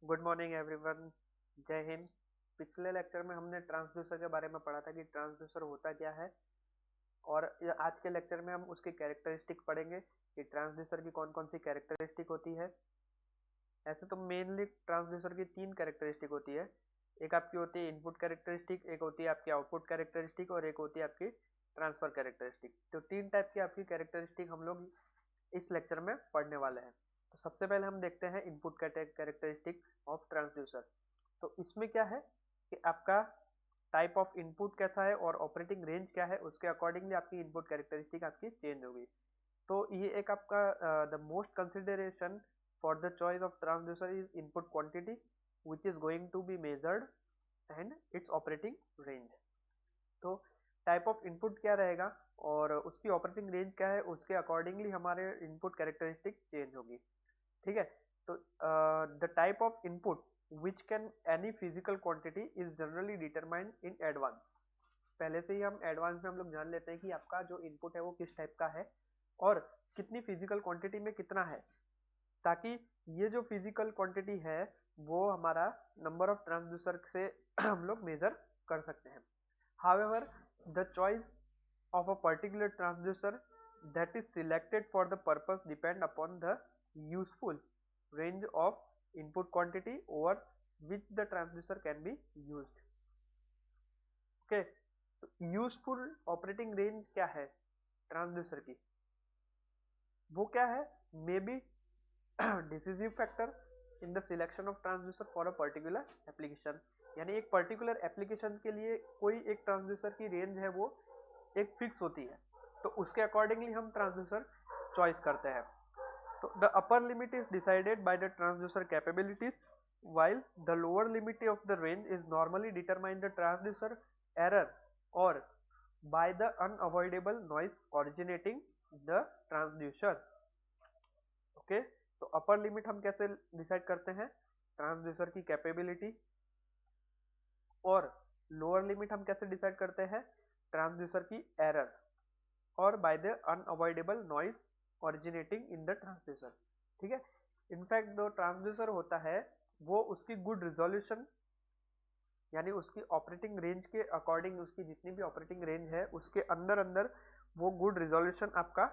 Good morning everyone. जय हिंद। पिछले lecture में हमने ट्रांसड्यूसर के बारे में पढ़ा था कि ट्रांसड्यूसर होता क्या है। और आज के लेक्चर में हम उसकी कैरेक्टरिस्टिक पढ़ेंगे कि ट्रांसड्यूसर की कौन कौन सी कैरेक्टरिस्टिक होती है। ऐसे तो मेनली ट्रांसड्यूसर की तीन कैरेक्टरिस्टिक होती है। एक आपकी होती है इनपुट कैरेक्टरिस्टिक, एक होती है आपकी आउटपुट कैरेक्टरिस्टिक और एक होती है आपकी ट्रांसफर कैरेक्टरिस्टिक। तो तीन टाइप की आपकी कैरेक्टरिस्टिक हम लोग इस लेक्चर में पढ़ने वाले हैं। तो सबसे पहले हम देखते हैं इनपुट कैरेक्टरिस्टिक ऑफ ट्रांसड्यूसर। तो इसमें क्या है कि आपका टाइप ऑफ इनपुट कैसा है और ऑपरेटिंग रेंज क्या है, उसके अकॉर्डिंगली आपकी इनपुट कैरेक्टरिस्टिक आपकी चेंज होगी। तो ये एक आपका the most consideration for the choice of transducer is input quantity which is going to be measured and its operating range. तो टाइप ऑफ इनपुट क्या रहेगा और उसकी ऑपरेटिंग रेंज क्या है, उसके अकॉर्डिंगली हमारे इनपुट कैरेक्टरिस्टिक चेंज होगी। ठीक है। तो the type of input which can any physical quantity is generally determined in advance. पहले से ही हम एडवांस में हम लोग जान लेते हैं कि आपका जो इनपुट है वो किस टाइप का है और कितनी फिजिकल क्वांटिटी में कितना है, ताकि ये जो फिजिकल क्वांटिटी है वो हमारा नंबर ऑफ ट्रांसड्यूसर से हम लोग मेजर कर सकते हैं। However, the choice of a particular transducer that is selected for the purpose depend upon the useful range of input quantity over which the transducer can be used. Okay, तो useful operating range क्या है transducer की, वो क्या है, may be decisive factor in the selection of transducer for a particular application. यानी एक particular application के लिए कोई एक ट्रांसड्यूसर की रेंज है वो एक फिक्स होती है, तो उसके अकॉर्डिंगली हम ट्रांसड्यूसर चॉइस करते हैं। तो the upper limit is decided by the transducer capabilities while the lower limit of the range is normally determined the transducer error or by the unavoidable noise originating the transducer. Okay, तो upper limit हम कैसे decide करते हैं, transducer की capability, और lower limit हम कैसे decide करते हैं, ट्रांसड्यूसर की एरर और by the unavoidable noise originating in the transducer. ठीक है। इनफैक्ट जो ट्रांसड्यूसर होता है वो उसकी गुड रिजोल्यूशन, यानी उसकी ऑपरेटिंग रेंज के अकॉर्डिंग, उसकी जितनी भी ऑपरेटिंग रेंज है उसके अंदर अंदर वो गुड रिजोल्यूशन आपका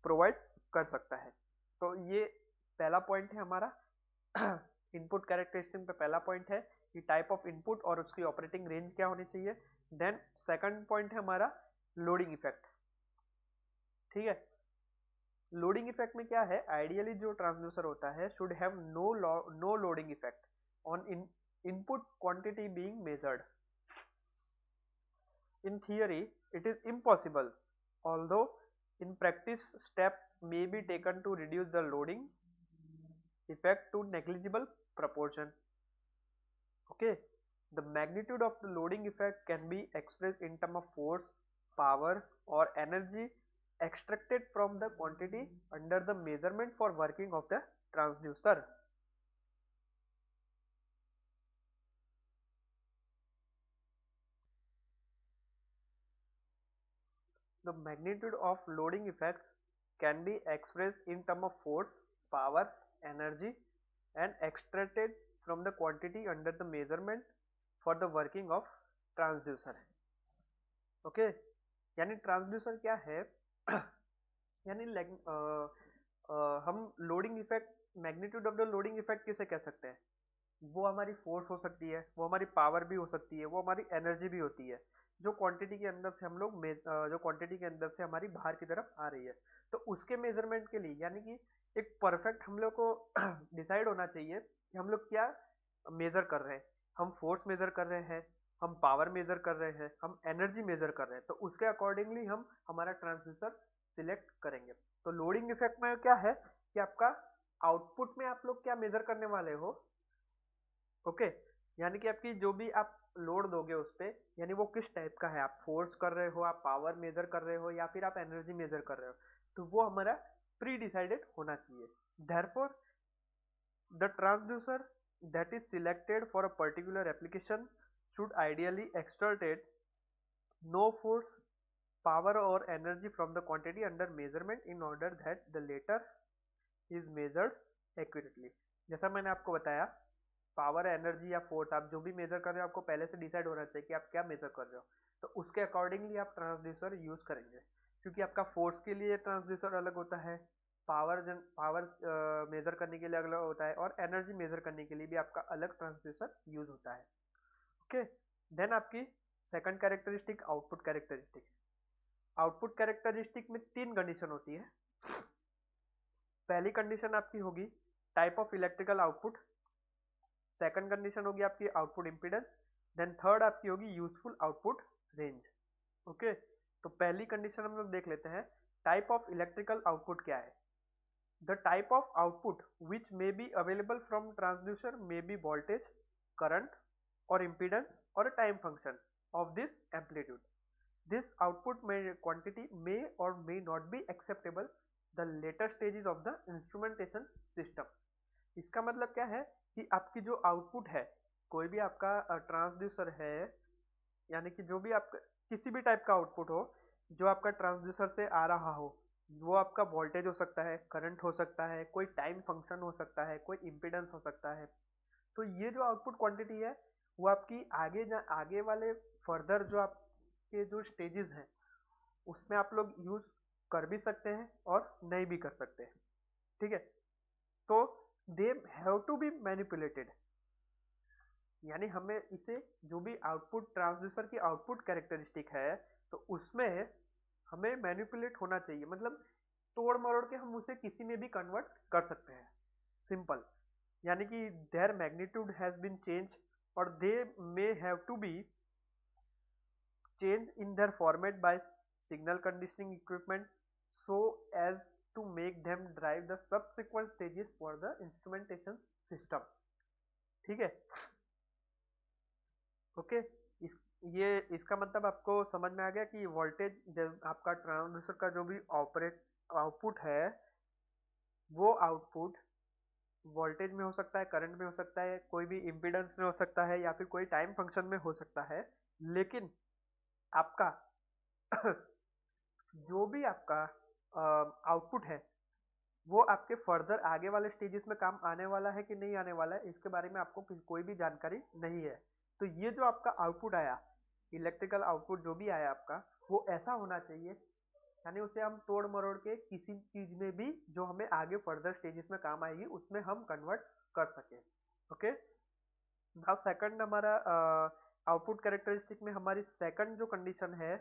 प्रोवाइड कर सकता है। तो ये पहला पॉइंट है हमारा इनपुट कैरेक्टरिस्टिक पे पहला पॉइंट है कि टाइप ऑफ इनपुट और उसकी ऑपरेटिंग रेंज क्या होनी चाहिए। देन सेकंड पॉइंट है हमारा लोडिंग इफेक्ट। ठीक है। लोडिंग इफेक्ट में क्या है, आइडियली जो ट्रांसड्यूसर होता है should have no loading effect on input quantity being measured. In theory, it is impossible, although in practice step may be taken to reduce the loading effect to negligible proportion. Okay, the magnitude of the loading effect can be expressed in terms of force, power, or energy extracted from the quantity under the measurement for working of the transducer. The magnitude of loading effects can be expressed in terms of force, power, energy and extracted from the quantity under the measurement for the working of transducer. Okay, यानी transducer क्या है यानी हम loading effect, magnitude of the loading effect किसे कह सकते हैं, वो हमारी फोर्स हो सकती है, वो हमारी पावर भी हो सकती है, वो हमारी एनर्जी भी होती है, जो क्वांटिटी के अंदर से हम लोग जो क्वांटिटी के अंदर से हमारी बाहर की तरफ आ रही है। तो उसके मेजरमेंट के लिए, यानी कि एक परफेक्ट हम लोग को डिसाइड होना चाहिए कि हम लोग क्या मेजर कर रहे हैं। हम फोर्स मेजर कर रहे हैं, हम पावर मेजर कर रहे हैं, हम एनर्जी मेजर कर रहे हैं, तो उसके अकॉर्डिंगली हम हमारा ट्रांसड्यूसर सिलेक्ट करेंगे। तो लोडिंग इफेक्ट में क्या है कि आपका आउटपुट में आप लोग क्या मेजर करने वाले हो। ओके, यानी कि आपकी जो भी आप लोड दोगे उस पे, यानी वो किस टाइप का है, आप फोर्स कर रहे हो, आप पावर मेजर कर रहे हो या फिर आप एनर्जी मेजर कर रहे हो, तो वो हमारा प्री डिसाइडेड होना चाहिए। Therefore the transducer that is selected for a particular application should ideally exerted no force, power or energy from the quantity under measurement in order that the latter is measured accurately. जैसा मैंने आपको बताया power, energy या force, आप जो भी major कर रहे हो आपको पहले से डिसाइड होना चाहिए कि आप क्या मेजर कर रहे हो, तो उसके अकॉर्डिंगली आप ट्रांसड्यूसर यूज करेंगे। क्योंकि आपका फोर्स के लिए ट्रांसड्यूसर अलग होता है, पावर मेजर करने के लिए अलग होता है, और एनर्जी मेजर करने के लिए भी आपका अलग ट्रांसड्यूसर यूज होता है। ओके, देन आपकी second characteristic output characteristic. Output characteristic में तीन कंडीशन होती है। पहली कंडीशन आपकी होगी type of electrical output, second condition होगी आपकी आउटपुट इंपीडेंस, देन थर्ड आपकी होगी यूजफुल आउटपुट रेंज। ओके, तो पहली कंडीशन हम लोग देख लेते हैं, टाइप ऑफ इलेक्ट्रिकल आउटपुट क्या है। The type of output which may be available from transducer may be voltage, current और impedance or a time function of this amplitude. This output quantity may or may not be acceptable the later stages of the instrumentation system. इसका मतलब क्या है कि आपकी जो output है, कोई भी आपका ट्रांसड्यूसर है, यानी कि जो भी आपका किसी भी टाइप का आउटपुट हो जो आपका ट्रांसड्यूसर से आ रहा हो, वो आपका वोल्टेज हो सकता है, करंट हो सकता है, कोई टाइम फंक्शन हो सकता है, कोई इम्पिडेंस हो सकता है। तो ये जो आउटपुट क्वांटिटी है वो आपकी आगे वाले फर्दर जो आपके जो स्टेजेस हैं उसमें आप लोग यूज कर भी सकते हैं और नहीं भी कर सकते हैं। ठीक है, तो they have to be manipulated, यानी हमें इसे जो भी आउटपुट ट्रांसड्यूसर की आउटपुट कैरेक्टरिस्टिक है तो उसमें हमें मैनिपुलेट होना चाहिए, मतलब तोड़ मरोड़ के हम उसे किसी में भी कन्वर्ट कर सकते हैं, सिंपल। यानी कि their magnitude has been change और they may have to be change in their format by signal conditioning equipment so as to make them drive the subsequent stages for the instrumentation system। ठीक है, okay. ये इसका मतलब आपको समझ में आ गया कि वोल्टेज जब आपका ट्रांसड्यूसर का जो भी आउटपुट है वो आउटपुट वोल्टेज में हो सकता है, करंट में हो सकता है, कोई भी इम्पीडेंस में हो सकता है, या फिर कोई टाइम फंक्शन में हो सकता है। लेकिन आपका जो भी आपका आउटपुट है वो आपके फर्दर आगे वाले स्टेजेस में काम आने वाला है कि नहीं आने वाला है, इसके बारे में आपको कोई भी जानकारी नहीं है। तो ये जो आपका आउटपुट आया, इलेक्ट्रिकल आउटपुट जो भी आया आपका, वो ऐसा होना चाहिए, यानी उसे हम तोड़ मरोड़ के किसी चीज में भी जो हमें आगे फर्दर स्टेजेस में काम आएगी उसमें हम कन्वर्ट कर सके। ओके, नाउ सेकंड हमारा आउटपुट कैरेक्टरिस्टिक में हमारी सेकंड जो कंडीशन है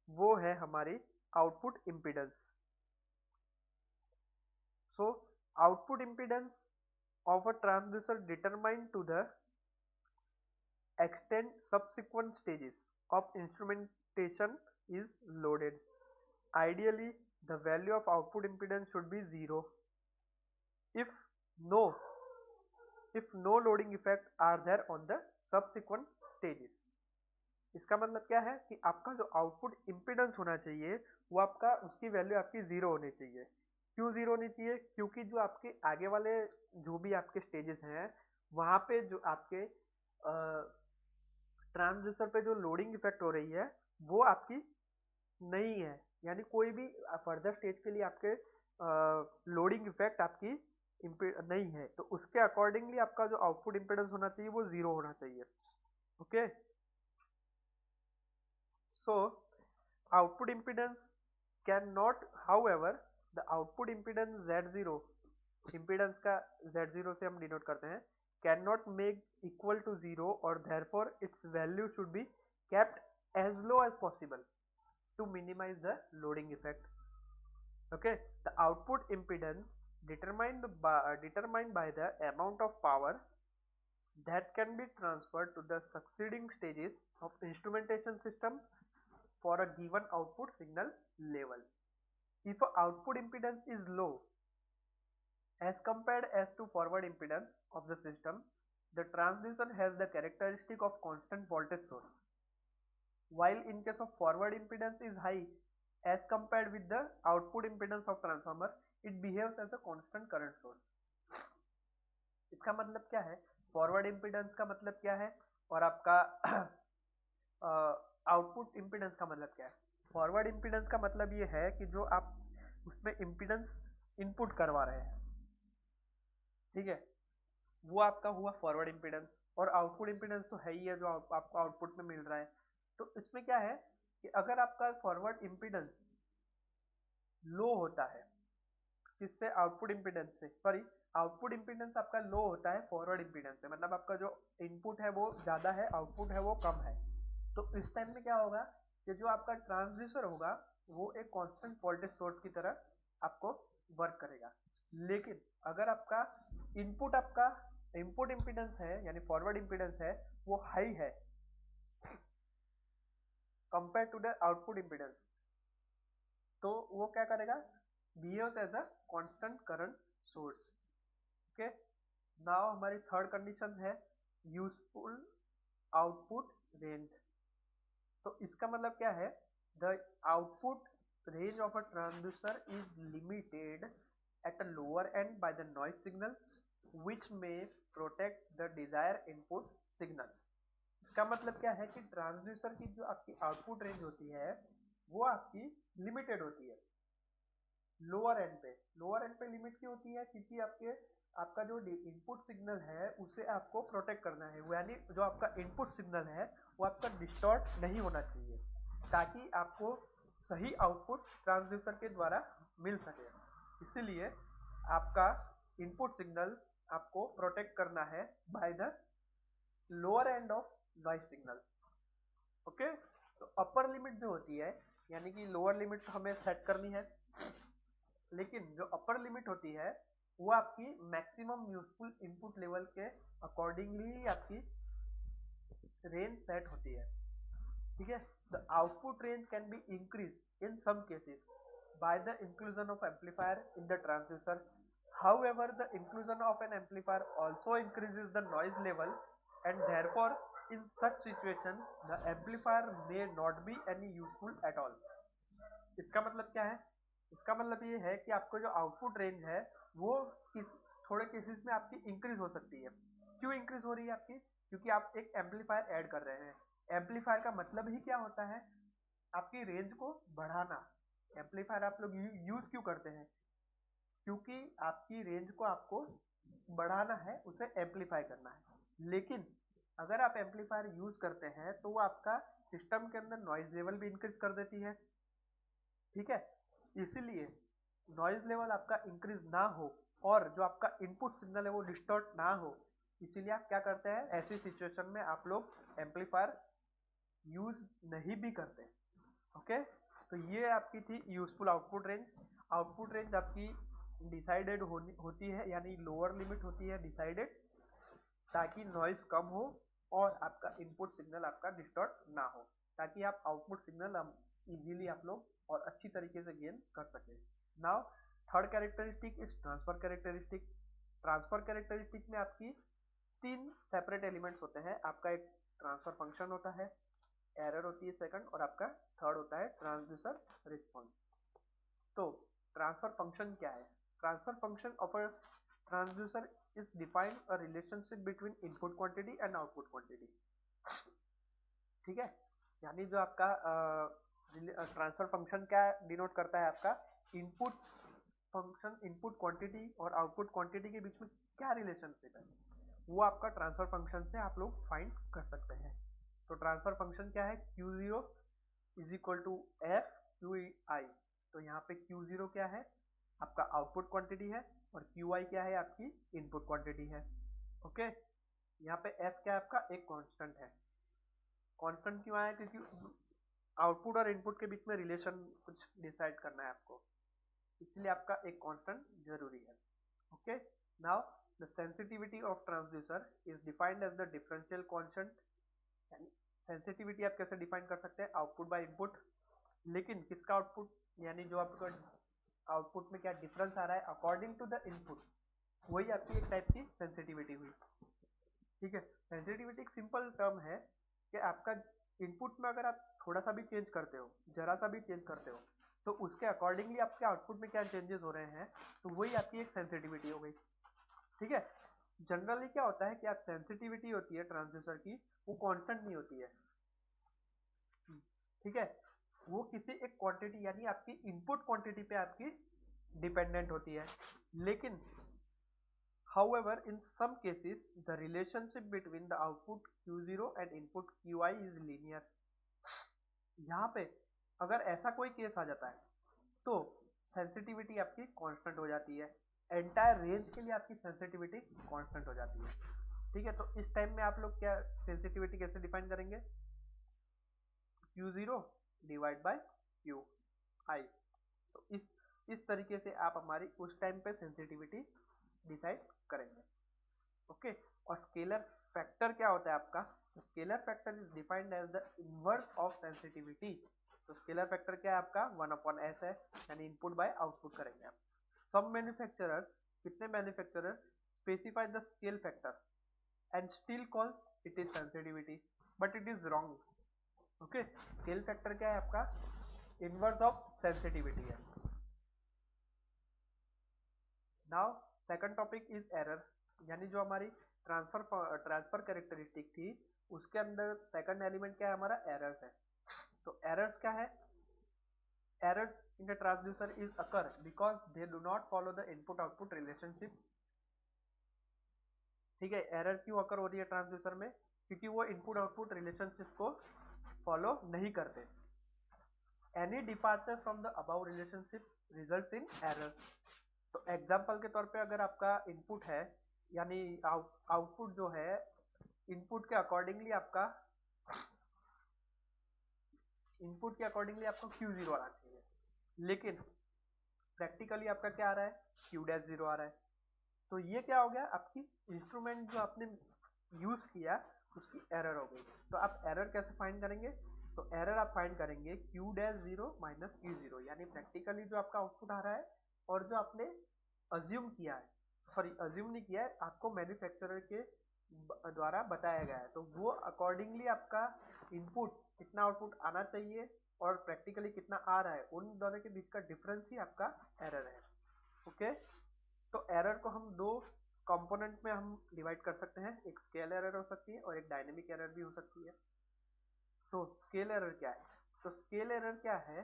वो है हमारी output impedance. So output impedance of a transducer determined to the extent subsequent stages of instrumentation is loaded. Ideally, the value of output impedance should be 0 if no if no loading effect are there on the subsequent stages। इसका मतलब क्या है कि आपका जो output impedance होना चाहिए वो आपका उसकी वैल्यू आपकी जीरो होनी चाहिए। क्यों जीरो होनी चाहिए? क्योंकि जो आपके आगे वाले जो भी आपके स्टेजेस हैं वहां पे जो आपके ट्रांसड्यूसर पे जो लोडिंग इफेक्ट हो रही है वो आपकी नहीं है, यानी कोई भी फर्दर स्टेज के लिए आपके लोडिंग इफेक्ट आपकी नहीं है, तो उसके अकॉर्डिंगली आपका जो आउटपुट इम्पीडेंस होना चाहिए वो जीरो होना चाहिए। Okay, so output impedance cannot, however the output impedance Z0, impedance का Z0 से हम डिनोट करते हैं, cannot make equal to 0 or therefore its value should be kept as low as possible to minimize the loading effect। Okay, the output impedance determined by the amount of power that can be transferred to the succeeding stages of instrumentation system for a given output signal level। If output impedance is low as compared as to forward impedance of the system, the transducer has the characteristic of constant voltage source, while in case of forward impedance is high as compared with the output impedance of transformer, it behaves as a constant current source। इसका मतलब क्या है? Forward impedance का मतलब क्या है और आपका आउटपुट इम्पीडेंस का मतलब क्या है? फॉरवर्ड इम्पीडेंस का मतलब ये है कि जो आप उसमें इम्पीडेंस इनपुट करवा रहे हैं, ठीक है, वो आपका हुआ फॉरवर्ड इम्पीडेंस, और आउटपुट इम्पीडेंस तो है ही है जो आपको आउटपुट में मिल रहा है। तो इसमें क्या है कि अगर आपका फॉरवर्ड इम्पीडेंस लो होता है, किससे, आउटपुट इम्पीडेंस से, सॉरी, आउटपुट इम्पीडेंस आपका लो होता है फॉरवर्ड इम्पीडेंस से, मतलब आपका जो इनपुट है वो ज्यादा है, आउटपुट है वो कम है। तो इस टाइम में क्या होगा कि जो आपका ट्रांसड्यूसर होगा वो एक कांस्टेंट वोल्टेज सोर्स की तरह आपको वर्क करेगा। लेकिन अगर आपका आपका इनपुट इम्पीडेंस है यानी फॉरवर्ड इम्पीडेंस है वो हाई है compare to the output impedance, तो वो क्या करेगा, behaves as a constant current source. Okay, now हमारी थर्ड कंडीशन है यूजफुल आउटपुट रेंज। तो इसका मतलब क्या है, the output range of a transducer is limited at a lower end by the noise signal which may protect the desire input signal. इसका मतलब क्या है कि ट्रांसड्यूसर की जो आपकी आउटपुट रेंज होती है वो आपकी लिमिटेड होती है लोअर एंड पे लिमिट क्यों होती है, क्योंकि आपका जो इनपुट सिग्नल है उसे आपको प्रोटेक्ट करना है, यानी जो आपका इनपुट सिग्नल है वो आपका डिस्टॉर्ट नहीं होना चाहिए ताकि आपको सही आउटपुट ट्रांसड्यूसर के द्वारा मिल सके। इसीलिए आपका इनपुट सिग्नल आपको प्रोटेक्ट करना है by the lower end of noise signal. Okay, तो अपर लिमिट जो होती है, यानी कि लोअर लिमिट तो हमें सेट करनी है, लेकिन जो अपर लिमिट होती है वो आपकी मैक्सिमम यूजफुल इनपुट लेवल के अकॉर्डिंगली आपकी रेंज सेट होती है। ठीक है, the output range can be increase in some cases by the inclusion of amplifier in the transducer. However, the inclusion of an amplifier also increases the noise level, and therefore, in such situation, the amplifier may not be any useful at all. इसका मतलब क्या है, इसका मतलब ये है कि आपको जो आउटपुट रेंज है वो किस थोड़े केसेस में आपकी इंक्रीज हो सकती है। क्यों इंक्रीज हो रही है आपकी, क्योंकि आप एक एम्पलीफायर ऐड कर रहे हैं। एम्पलीफायर का मतलब ही क्या होता है, आपकी रेंज को बढ़ाना। एम्पलीफायर आप लोग यूज क्यों करते हैं, क्योंकि आपकी रेंज को आपको बढ़ाना है, उसे एम्पलीफाई करना है। लेकिन अगर आप एम्पलीफायर यूज करते हैं तो वो आपका सिस्टम के अंदर नॉइज लेवल भी इंक्रीज कर देती है। ठीक है, इसीलिए नॉइज लेवल आपका इंक्रीज ना हो और जो आपका इनपुट सिग्नल है वो डिस्टॉर्ट ना हो, इसीलिए आप क्या करते हैं, ऐसी सिचुएशन में आप लोग एम्पलीफायर यूज नहीं भी करते। ओके, तो ये आपकी थी useful output range. Output range आपकी डिसाइडेड होती है, यानी लोअर लिमिट होती है डिसाइडेड, ताकि नॉइस कम हो और आपका इनपुट सिग्नल आपका डिस्टॉर्ट ना हो, ताकि आप आउटपुट सिग्नल इजीली आप लोग और अच्छी तरीके से गेन कर सके। Now third characteristic is transfer characteristic. Transfer characteristic में आपकी तीन सेपरेट एलिमेंट्स होते हैं। आपका एक ट्रांसफर फंक्शन होता है, एरर होती है सेकंड, और आपका थर्ड होता है ट्रांसड्यूसर रिस्पॉन्स। तो ट्रांसफर फंक्शन क्या है, transfer function of a transducer is defined a relationship between input quantity and output quantity. ठीक है, यानी जो आपका ट्रांसफर फंक्शन क्या डिनोट करता है, आपका इनपुट फंक्शन, इनपुट क्वांटिटी और आउटपुट क्वांटिटी के बीच में क्या रिलेशनशिप है वो आपका ट्रांसफर फंक्शन से आप लोग फाइंड कर सकते हैं। तो ट्रांसफर फंक्शन क्या है, Q0 is equal to f q i. तो यहाँ पे Q0 क्या है, आपका आउटपुट क्वांटिटी है, और QI क्या है, आपकी इनपुट क्वांटिटी है। ओके, यहाँ पे F क्या है, आपका एक कांस्टेंट है। कांस्टेंट क्यों आया, क्योंकि आउटपुट और इनपुट के बीच में रिलेशन कुछ डिसाइड करना है आपको, इसलिए आपका एक कांस्टेंट जरूरी है। Okay, now the sensitivity of transducer is defined as the differential constant. यानी सेंसिटिविटी आप कैसे डिफाइन कर सकते हैं, आउटपुट बाय इनपुट, लेकिन किसका आउटपुट, यानी जो आपका आउटपुट में क्या डिफरेंस आ रहा है अकॉर्डिंग टू द इनपुट, वही आपकी एक टाइप की सेंसिटिविटी हुई। ठीक है, सेंसिटिविटी एक सिंपल टर्म है कि आपका इनपुट में अगर आप थोड़ा सा भी चेंज करते हो, जरा सा भी चेंज करते हो, तो उसके अकॉर्डिंगली आपके आउटपुट में क्या चेंजेस हो रहे हैं, तो वही आपकी एक सेंसिटिविटी हो गई। ठीक है, जनरली क्या होता है कि आप सेंसिटिविटी होती है ट्रांसड्यूसर की, वो कांस्टेंट नहीं होती है। ठीक है, वो किसी एक क्वांटिटी यानी आपकी इनपुट क्वांटिटी पे आपकी डिपेंडेंट होती है। लेकिन However, in some cases the relationship between the output Q0 and input Qi is linear. यहाँ पे अगर ऐसा कोई केस आ जाता है तो सेंसिटिविटी आपकी कांस्टेंट हो जाती है, एंटायर रेंज के लिए आपकी सेंसिटिविटी कांस्टेंट हो जाती है। ठीक है, तो इस टाइम में आप लोग क्या सेंसिटिविटी कैसे डिफाइन करेंगे? Q0 divide by Qi। तो इस तरीके से आप हमारी उस टाइम पे सेंसिटिविटी डिसाइड करेंगे। ओके, और स्केलर फैक्टर क्या होता है आपका? Scalar factor is defined as the inverse of sensitivity. तो स्केलर फैक्टर क्या है आपका? 1/s है, यानी इनपुट बाय आउटपुट करेंगे आप। सम मैन्युफैक्चरर, कितने manufacturer specify the scale factor and still call it is sensitivity, but it is wrong. Okay, scale factor क्या है आपका? इनवर्स ऑफ सेंसिटिविटी है। Now second topic is error, यानी जो हमारी ट्रांसफर कैरेक्टरिस्टिक थी उसके अंदर सेकंड एलिमेंट क्या है हमारा? एरर्स है। तो एरर्स क्या है? Errors in the transducer is occur because they do not follow the input output relationship. ठीक है, एरर क्यों अकर हो रही है ट्रांसड्यूसर में? क्योंकि वो इनपुट आउटपुट रिलेशनशिप को फॉलो नहीं करते। Any departure from the above relationship results in error. तो एग्जाम्पल के तौर पे अगर आपका इनपुट है, यानी आउटपुट जो है इनपुट के अकॉर्डिंगली आपका Q0 आना चाहिए, लेकिन प्रैक्टिकली आपका क्या आ रहा है? Q'0 आ रहा है। तो ये क्या हो गया? आपकी इंस्ट्रूमेंट जो आपने यूज किया उसकी एरर हो गई। तो आप एरर कैसे फाइंड करेंगे? तो एरर आप फाइंड करेंगे Q'0 माइनस Q0, यानी प्रैक्टिकली जो आपका आउटपुट आ रहा है और जो आपने अज्यूम किया है, सॉरी अज्यूम नहीं किया है, आपको मैन्युफैक्चरर के द्वारा बताया गया है, तो वो अकॉर्डिंगली आपका इनपुट कितना आउटपुट आना चाहिए और प्रैक्टिकली कितना आ रहा है, उन दोनों के बीच का डिफरेंस ही आपका एरर है। ओके, तो एरर को हम दो कंपोनेंट में हम डिवाइड कर सकते हैं, एक स्केल एरर हो सकती है और एक डायनेमिक एरर भी हो सकती है। तो स्केल एरर क्या है? तो स्केल एरर क्या है?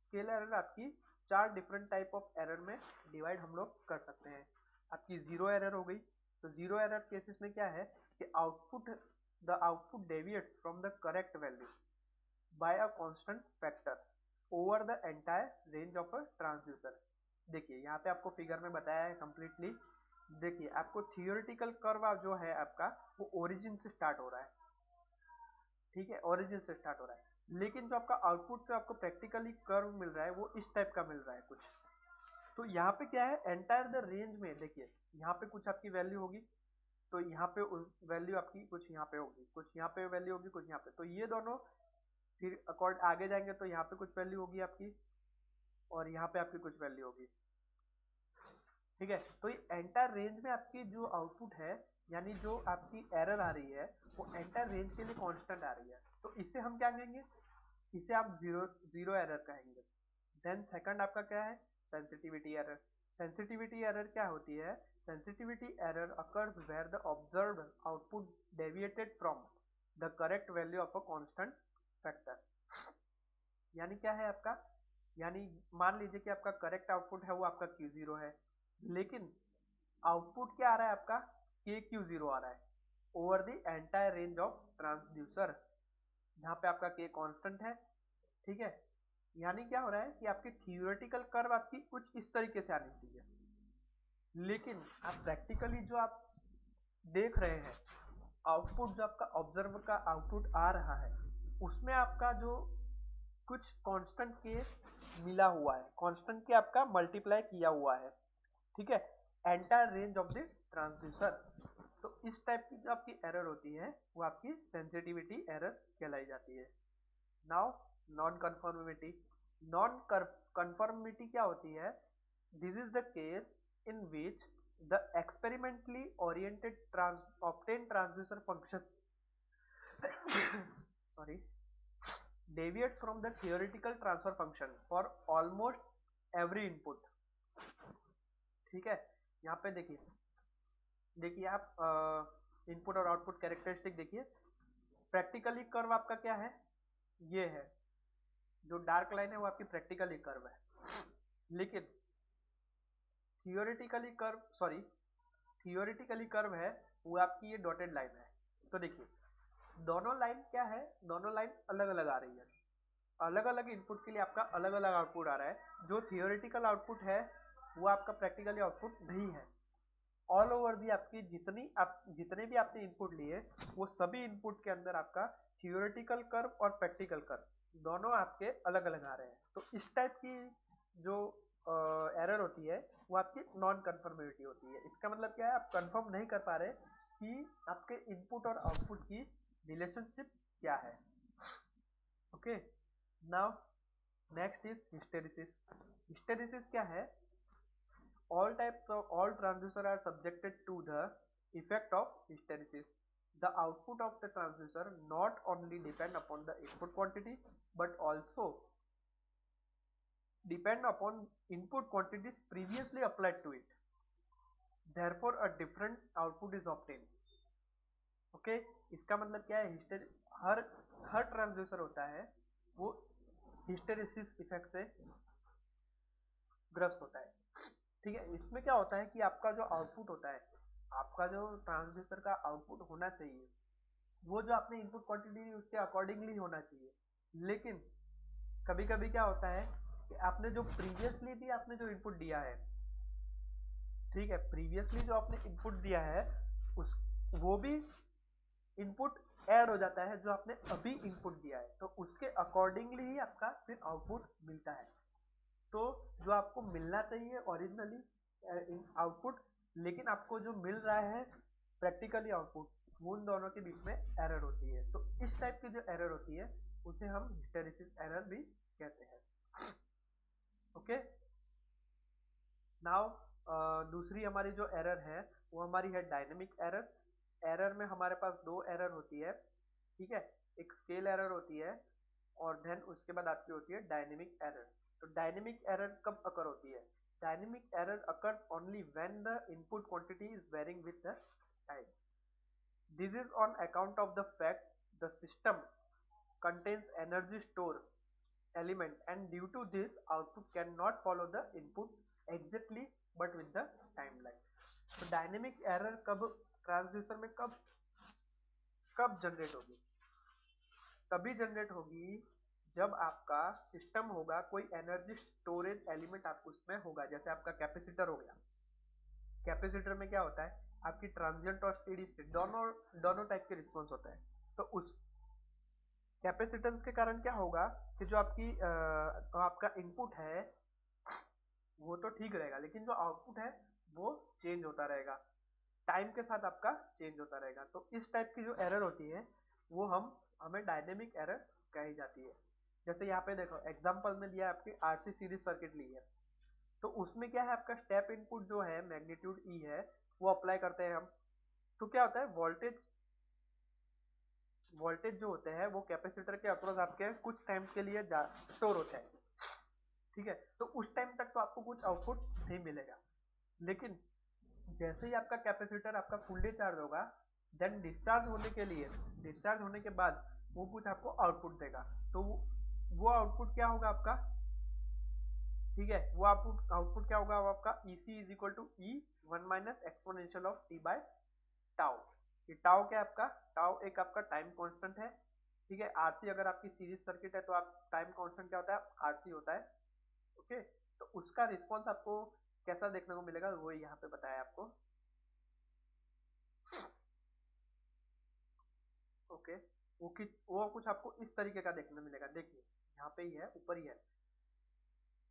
स्केल एरर आपकी चार डिफरेंट टाइप ऑफ एरर में डिवाइड हम लोग कर सकते हैं। आपकी जीरो एरर हो गई। तो जीरो एरर केसेस में क्या है कि output deviates from the correct value by a constant factor over the entire range of a transducer. देखिए यहाँ पे आपको फिगर में बताया है कंप्लीटली। देखिए आपको थियोरेटिकल कर्व जो है आपका वो ओरिजिन से स्टार्ट हो रहा है। ठीक है, ओरिजिन से स्टार्ट हो रहा है, लेकिन जो आपका आउटपुट जो आपको प्रैक्टिकली कर्व मिल रहा है वो इस टाइप का मिल रहा है कुछ। तो यहाँ पे क्या है? एंटायर द रेंज में देखिए यहाँ पे कुछ आपकी वैल्यू होगी, तो यहाँ पे वैल्यू आपकी कुछ यहाँ पे होगी, कुछ यहाँ पे वैल्यू होगी, कुछ यहाँ पे, तो ये दोनों फिर अकॉर्ड आगे जाएंगे तो यहाँ पे कुछ वैल्यू होगी आपकी और यहाँ पे आपकी कुछ वैल्यू होगी। ठीक है, तो ये एंटायर रेंज में आपकी जो आउटपुट है, यानी जो आपकी एरर आ रही है वो एंटायर रेंज के लिए कांस्टेंट आ रही है, तो इसे हम क्या कहेंगे? इसे आप जीरो जीरो एरर कहेंगे। देन सेकंड आपका क्या है? Sensitivity error. सेंसिटिविटी एरर क्या होती है? Sensitivity error occurs where the observed output deviated from the correct value of a constant factor. यानी क्या है आपका? यानी मान लीजिए कि आपका करेक्ट आउटपुट है वो आपका Q0 है, लेकिन आउटपुट क्या आ रहा है आपका? KQ0 आ रहा है over the entire range of transducer, जहाँ पे आपका K कांस्टेंट है। ठीक है, यानी क्या हो रहा है कि आपकी थियोरेटिकल कर्व आपकी कुछ इस तरीके से आनी चाहिए, लेकिन आप प्रैक्टिकली जो आप देख रहे हैं आउटपुट, जो आपका ऑब्जर्वर का आउटपुट आ रहा है उसमें आपका जो कुछ कांस्टेंट के मिला हुआ है, कांस्टेंट के आपका मल्टीप्लाई किया हुआ है। ठीक है, entire range of the transducer. तो इस टाइप की जो आपकी एरर होती है वो आपकी सेंसिटिविटी एरर कहलाई जाती है। Now non conformity. Non conformity क्या होती है? This is the case in which the experimentally oriented obtained transducer function sorry deviates from the theoretical transfer function for almost every input। ठीक है, यहाँ पे देखिए, देखिए आप इनपुट और आउटपुट कैरेक्टरिस्टिक देखिए। प्रैक्टिकली कर्व आपका क्या है? ये है, जो डार्क लाइन है वो आपकी प्रैक्टिकली कर्व है, लेकिन थियोरेटिकली कर्व थियोरेटिकली कर्व है वो आपकी ये डॉटेड लाइन है। तो देखिए दोनों लाइन क्या है, दोनों लाइन अलग अलग आ रही है, अलग अलग इनपुट के लिए आपका अलग अलग आउटपुट आ रहा है। जो थियोरेटिकल आउटपुट है वो आपका प्रैक्टिकली आउटपुट नहीं है। ऑल ओवर दी आपकी जितने भी आपने इनपुट लिए वो सभी इनपुट के अंदर आपका थियोरेटिकल कर्व और प्रैक्टिकल कर्व दोनों आपके अलग अलग आ रहे हैं। तो इस टाइप की जो एरर होती है वो आपकी नॉन कन्फर्मेबिलिटी होती है। इसका मतलब क्या है, आप कंफर्म नहीं कर पा रहे कि आपके इनपुट और आउटपुट की रिलेशनशिप क्या है। Okay, now next is hysteresis. Hysteresis क्या है? All transducer are subjected to the effect of hysteresis. The output of the transducer not only depend upon the input quantity but also depend upon input quantities previously applied to it. Therefore, a different output is obtained. Okay इसका मतलब क्या है, हर हर transducer होता है वो hysteresis effect से ग्रस्त होता है। ठीक है, इसमें क्या होता है कि आपका जो आउटपुट होता है, आपका जो ट्रांसड्यूसर का आउटपुट होना चाहिए वो जो आपने इनपुट क्वांटिटी दी उसके अकॉर्डिंगली होना चाहिए। लेकिन कभी कभी क्या होता है कि आपने जो प्रीवियसली भी आपने जो इनपुट दिया है, ठीक है, प्रीवियसली जो आपने इनपुट दिया है उस वो भी इनपुट ऐड हो जाता है जो आपने अभी इनपुट दिया है, तो उसके अकॉर्डिंगली ही आपका फिर आउटपुट मिलता है। तो जो आपको मिलना चाहिए ओरिजिनली आउटपुट, लेकिन आपको जो मिल रहा है प्रैक्टिकली आउटपुट, उन दोनों के बीच में एरर होती है। तो इस टाइप की जो एरर होती है उसे हम हिस्टेरिसिस एरर भी कहते हैं। ओके, नाउ दूसरी हमारी जो एरर है वो हमारी है डायनेमिक एरर। एरर में हमारे पास दो एरर होती है, ठीक है, एक स्केल एरर होती है और देन उसके बाद आपकी होती है डायनेमिक एरर। तो डायनेमिक एरर कब अकर होती है? Dynamic error occurs only when the input quantity is varying with the time. This is on account of the fact the system contains energy store element and due to this output cannot follow the input exactly but with the timeline। तो dynamic error कब transducer में कब कब generate होगी? तभी generate होगी जब आपका सिस्टम होगा, कोई एनर्जी स्टोरेज एलिमेंट आप उसमें होगा। जैसे आपका कैपेसिटर हो गया, कैपेसिटर में क्या होता है, आपकी ट्रांजिएंट और स्टेडी स्टेट दोनों दोनों टाइप के रिस्पॉन्स होता है। तो उस कैपेसिटेंस के कारण क्या होगा कि जो आपका इनपुट है वो तो ठीक रहेगा, लेकिन जो आउटपुट है वो चेंज होता रहेगा, टाइम के साथ आपका चेंज होता रहेगा। तो इस टाइप की जो एरर होती है वो हमें डायनेमिक एरर कही जाती है। जैसे यहाँ पे देखो एग्जांपल में दिया है आपकी आरसी सीरीज सर्किट ली है, तो उसमें क्या है, आपका स्टेप इनपुट जो है मैग्नीट्यूड ई है वो अप्लाई करते हैं हम। तो क्या होता है, वोल्टेज जो होते हैं वो कैपेसिटर के अक्रॉस आपके कुछ टाइम के लिए स्टोर होता है। ठीक है, तो उस टाइम तक तो आपको कुछ आउटपुट नहीं मिलेगा, लेकिन जैसे ही आपका कैपेसिटर आपका फुल्ली चार्ज होगा, देन डिस्चार्ज होने के बाद वो कुछ आपको आउटपुट देगा। तो वो आउटपुट क्या होगा आपका, ठीक है, वो आउटपुट आउटपुट क्या होगा, वो आपका E C is equal to E one minus exponential of T by tau. ये टाउ क्या है आपका, टाउ एक आपका टाइम कांस्टेंट है। ठीक है, आरसी अगर आपकी सीरीज सर्किट है तो आप टाइम कांस्टेंट क्या होता है, आरसी होता है। ओके, तो उसका रिस्पॉन्स आपको कैसा देखने को मिलेगा वो यहाँ पे बताया आपको। ओके, वो कुछ आपको इस तरीके का देखने मिलेगा। देखिए यहाँ पे ही है, ऊपर ही है।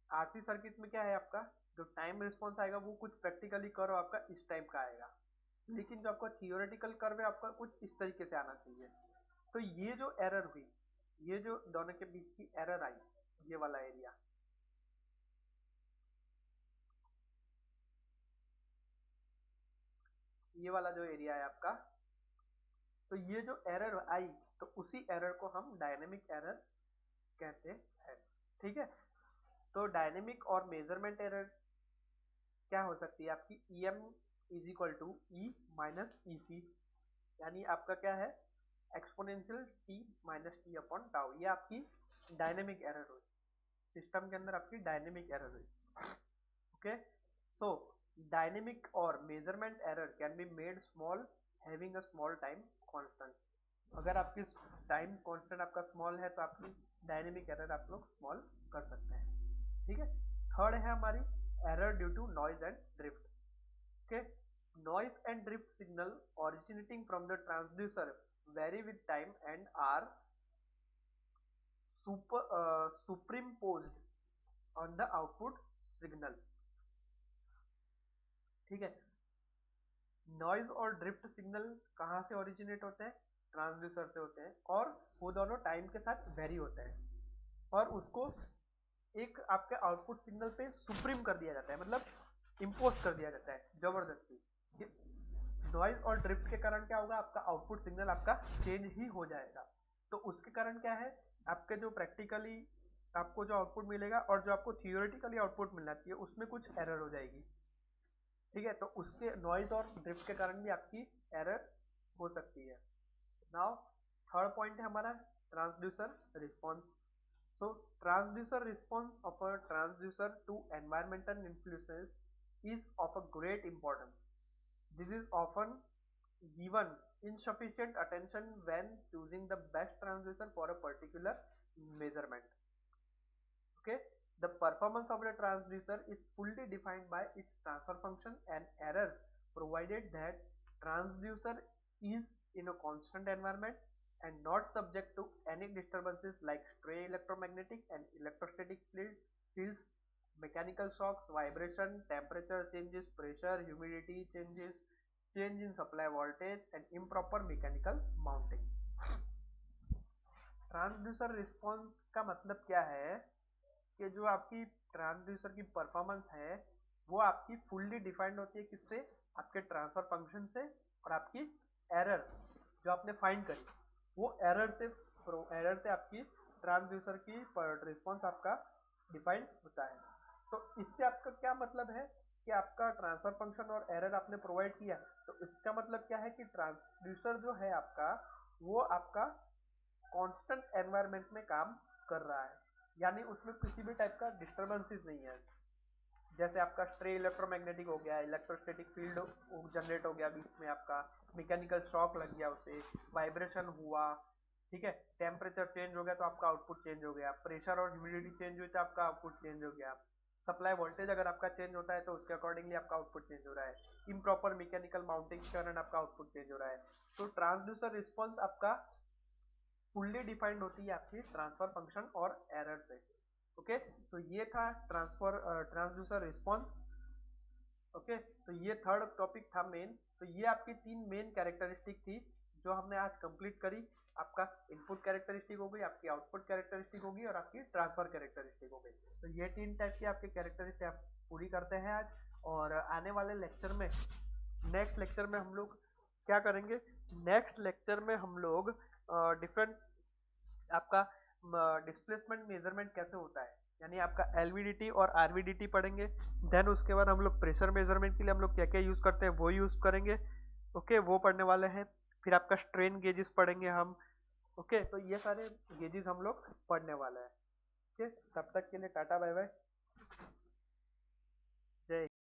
आरसी सर्किट में क्या है आपका, जो टाइम रिस्पॉन्स आएगा वो कुछ प्रैक्टिकली कर्व आपका इस टाइप का आएगा, लेकिन जो आपका थियोरेटिकल कर्व है आपका कुछ इस तरीके से आना चाहिए। तो ये जो एरर हुई, ये जो दोनों के बीच की एरर आई, ये वाला एरिया, ये वाला जो एरिया है आपका, तो ये जो एरर आई तो उसी एरर को हम डायनेमिक एरर कहते हैं। ठीक है, तो डायनेमिक और मेजरमेंट एरर क्या हो सकती है आपकी, E M is equal to E minus E C, यानी आपका क्या है, exponential T minus T upon tau. ये आपकी डायनेमिक एरर हुई, सिस्टम के अंदर आपकी डायनेमिक एरर हुई। ओके, सो डायनेमिक और measurement error can be made small having a small time constant. अगर आपकी टाइम कांस्टेंट आपका स्मॉल है तो आपकी डायनेमिक एरर आप लोग स्मॉल कर सकते हैं। ठीक है, थर्ड है हमारी error due to noise and drift. Okay, noise and drift signal originating from the transducer vary with time and are superimposed on the output signal। ठीक है, नॉइज और ड्रिफ्ट सिग्नल कहाँ से ओरिजिनेट होते हैं? ट्रांसड्यूसर से होते हैं, और वो दोनों टाइम के साथ वेरी होते हैं और उसको एक आपके आउटपुट सिग्नल पे सुप्रीम कर दिया जाता है, मतलब इम्पोज कर दिया जाता है जबरदस्ती। नॉइज और ड्रिफ्ट के कारण क्या होगा? आपका आउटपुट सिग्नल आपका चेंज ही हो जाएगा। तो उसके कारण क्या है, आपके जो प्रैक्टिकली आपको जो आउटपुट मिलेगा और जो आपको थियोरेटिकली आउटपुट मिलना चाहिए उसमें कुछ एरर हो जाएगी। ठीक है, तो उसके नॉइज और ड्रिफ्ट के कारण भी आपकी एरर हो सकती है। नाउ थर्ड पॉइंट है हमारा transducer response. So transducer response of a transducer to environmental influences is of a great importance. This is often given insufficient attention when choosing the best transducer for a particular measurement. Okay, the performance of the transducer is fully defined by its transfer function and error, provided that transducer is in a constant environment and not subject to any disturbances like stray electromagnetic and electrostatic fields, mechanical shocks, vibration, temperature changes, pressure, humidity changes, change in supply voltage and improper mechanical mounting। Transducer response का मतलब क्या है कि जो आपकी transducer की performance है वो आपकी फुल्ली डिफाइंड होती है किससे? आपके ट्रांसफर फंक्शन से, और आपकी एरर जो आपने फाइंड करी वो एरर से आपकी ट्रांसड्यूसर की रिस्पॉन्स आपका डिफाइंड होता है। तो इससे आपका क्या मतलब है कि आपका ट्रांसफर फंक्शन और एरर आपने प्रोवाइड किया, तो इसका मतलब क्या है कि ट्रांसड्यूसर जो है आपका वो आपका कांस्टेंट एनवायरनमेंट में काम कर रहा है, यानी उसमें किसी भी टाइप का डिस्टर्बेंसेस नहीं है। जैसे आपका स्ट्रे इलेक्ट्रोमैग्नेटिक हो गया, इलेक्ट्रोस्टैटिक फील्ड जनरेट हो गया, बीच में आपका मैकेनिकल शॉक लग गया, उसे वाइब्रेशन हुआ, ठीक है, टेम्परेचर चेंज हो गया तो आपका आउटपुट चेंज हो गया, प्रेशर और ह्यूमिडिटी चेंज हुई तो आपका आउटपुट चेंज हो गया, सप्लाई वोल्टेज अगर आपका चेंज होता है तो उसके अकॉर्डिंगली आपका आउटपुट चेंज हो रहा है, इम्प्रॉपर मैकेनिकल माउंटिंग के कारण आपका आउटपुट चेंज हो रहा है। तो ट्रांसड्यूसर रिस्पॉन्स आपका फुल्ली डिफाइंड होती है आपकी ट्रांसफर फंक्शन और एरर से। ओके, तो ये था ट्रांसड्यूसर रिस्पॉन्स। ओके, तो ये थर्ड टॉपिक था मेन। तो ये आपकी तीन मेन कैरेक्टरिस्टिक थी जो हमने आज कंप्लीट करी। आपका इनपुट कैरेक्टरिस्टिक हो गई, आपकी आउटपुट कैरेक्टरिस्टिक होगी और आपकी ट्रांसफर कैरेक्टरिस्टिक हो गई। तो ये तीन टाइप की आपके कैरेक्टरिस्टिक आप पूरी करते हैं आज। और आने वाले लेक्चर में, नेक्स्ट लेक्चर में हम लोग क्या करेंगे? नेक्स्ट लेक्चर में हम लोग डिफरेंट आपका डिस्प्लेसमेंट मेजरमेंट कैसे होता है, यानी आपका एलवीडीटी और आरवीडीटी पढ़ेंगे। देन उसके बाद हम लोग प्रेशर मेजरमेंट के लिए हम लोग क्या क्या यूज करते हैं वो यूज करेंगे। ओके, वो पढ़ने वाले हैं। फिर आपका स्ट्रेन गेजेस पढ़ेंगे हम। ओके, तो ये सारे गेजेस हम लोग पढ़ने वाले हैं। ओके, तब तक के लिए टाटा बाय बाय, जय।